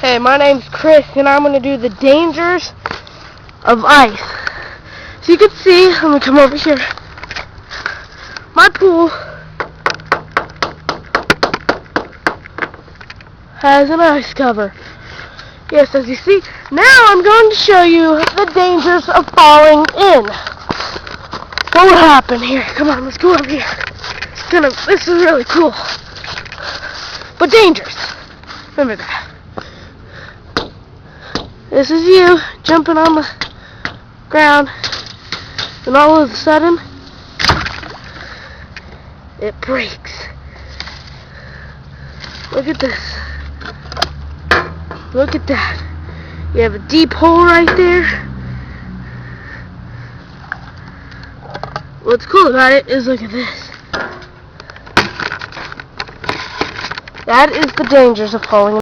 Hey, my name's Chris, and I'm going to do the dangers of ice. So you can see, let me come over here. My pool has an ice cover. Yes, as you see. Now I'm going to show you the dangers of falling in. What would happen here? Come on, let's go over here. This is really cool. But dangerous. Remember that. This is you jumping on the ground, and all of a sudden, it breaks. Look at this. Look at that. You have a deep hole right there. What's cool about it is, look at this. That is the dangers of falling in.